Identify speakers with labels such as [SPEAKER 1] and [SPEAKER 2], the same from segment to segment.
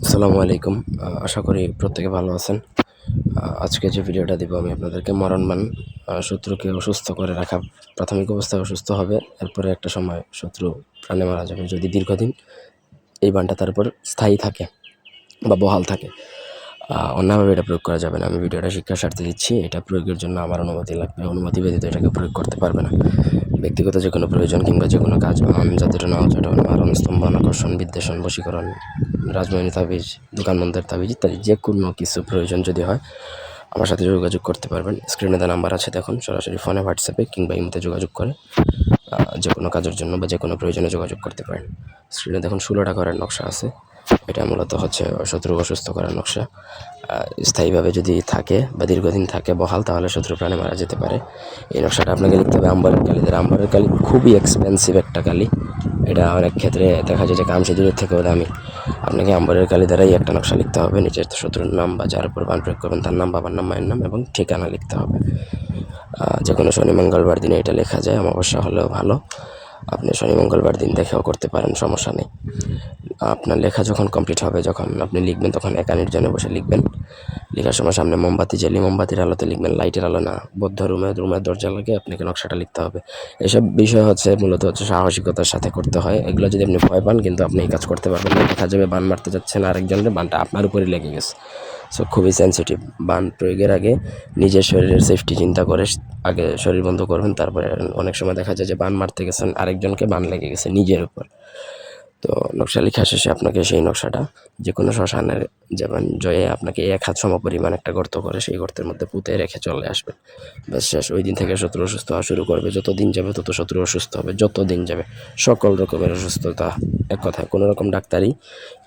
[SPEAKER 1] আসসালামু আলাইকুম। আশা করি প্রত্যেকে ভালো আছেন। আজকে যে ভিডিওটা দিব আমি আপনাদেরকে মরণবান শত্রুকে অসুস্থ করে রাখা। প্রাথমিক অবস্থায় অসুস্থ হবে, এরপরে একটা সময় শত্রু প্রাণে মারা যাবে যদি দীর্ঘদিন এই বানটা তার উপর স্থায়ী থাকে বা বহাল থাকে। অন্যভাবে এটা প্রয়োগ করা যাবে না। আমি ভিডিওটা শিক্ষার স্বার্থে দিচ্ছি। এটা প্রয়োগের জন্য আমার অনুমতি লাগবে। অনুমতি ব্যতীত এটাকে প্রয়োগ করতে পারবে না। ব্যক্তিগত যে কোনো প্রয়োজন কিংবা যে কোনো কাজ, জাতির নওচাটন, মারণ, স্তম্ভন, আকর্ষণ, বিদ্বেষণ, বশীকরণ, রাজমণি তাবিজ, দোকান বন্ধের তাবিজ ইত্যাদি যে কোনো কিছু প্রয়োজন যদি হয় আমার সাথে যোগাযোগ করতে পারবেন। স্ক্রিনে দেওয়া নাম্বার আছে, দেখুন। সরাসরি ফোনে, হোয়াটসঅ্যাপে কিংবা ইমোতে যোগাযোগ করে যে কোনো কাজের জন্য বা যে কোনো প্রয়োজনে যোগাযোগ করতে পারেন। স্ক্রিনে দেখুন 16টা ঘরের নকশা আছে। এটা মূলত হচ্ছে শত্রু অসুস্থ করার নকশা। স্থায়ীভাবে যদি থাকে বা দীর্ঘদিন থাকে বহাল, তাহলে শত্রু প্রাণে মারা যেতে পারে। এই নকশাটা আপনাকে লিখতে হবে আম্বারের কালি দ্বারা। আম্বারের কালি খুবই এক্সপেন্সিভ একটা কালি। এটা অনেক ক্ষেত্রে দেখা যায় যে কামসিঁদুরের থেকেও দামি। আপনাকে আম্বারের কালি দ্বারাই একটা নকশা লিখতে হবে। নিচের শত্রুর নাম বা যার উপর বান প্রয়োগ করবেন তার নাম, বাবার নাম, মায়ের নাম এবং ঠিকানা লিখতে হবে। যে কোনো শনি মঙ্গলবার দিনে এটা লেখা যায়, অমাবস্যা হলেও ভালো। আপনি শনি মঙ্গলবার দিন দেখেও করতে পারেন, সমস্যা নেই। আপনার লেখা যখন কমপ্লিট হবে, যখন আপনি লিখবেন তখন একা নির্জনে বসে লিখবেন। লেখার সময় সামনে মোমবাতি জ্বালিয়ে মোমবাতির আলোতে লিখবেন, লাইটের আলো না। বদ্ধ রুমের দরজা লাগে আপনাকে নকশাটা লিখতে হবে। এসব বিষয় মূলত সাহসিকতার সাথে করতে হয়। এগুলো যদি আপনি ভয় পান, কিন্তু আপনি এই কাজ করতে পারবেন না। দেখা যাবে বান মারতে যাচ্ছেন আরেকজনের, বানটা আপনার উপরই লেগে গেছে। সো খুবই সেন্সিটিভ। বান প্রয়োগের আগে নিজের শরীরের সেফটি চিন্তা করে আগে শরীর বন্ধ করবেন। তারপরে অনেক সময় দেখা যায় যে বান মারতে গেছেন, আরেকজনকে বান লেগে গেছে নিজের উপর। তো নকশা লেখা শেষে আপনাকে সেই নকশাটা যে কোনো শ্মশানের যাবেন, জয়ে আপনাকে 1 হাত সমপরিমাণ একটা গর্ত করে সেই গর্তের মধ্যে পুঁতে রেখে চলে আসবেন। ব্যাস শেষ। ওই দিন থেকে শত্রু অসুস্থ হওয়া শুরু করবে। যত দিন যাবে তত শত্রু অসুস্থ হবে, যত দিন যাবে। সকল রকমের অসুস্থতা, এক কথায় কোনো রকম ডাক্তারি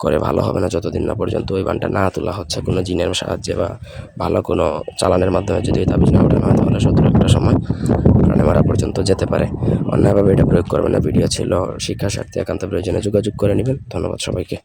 [SPEAKER 1] করে ভালো হবে না যতদিন না পর্যন্ত ওই বানটা না তোলা হচ্ছে কোনো জিনের সাহায্যে বা ভালো কোনো চালানের মাধ্যমে। যদি এই তাবিজ না ওঠানো হয় তাহলে শত্রু একটা সময় প্রাণে মারা পর্যন্ত যেতে পারে। অন্যভাবে এটা প্রয়োগ করবেন না। ভিডিও ছিল শিক্ষার স্বার্থে, একান্ত প্রয়োজনে যোগাযোগ করে নেবেন। ধন্যবাদ সবাইকে।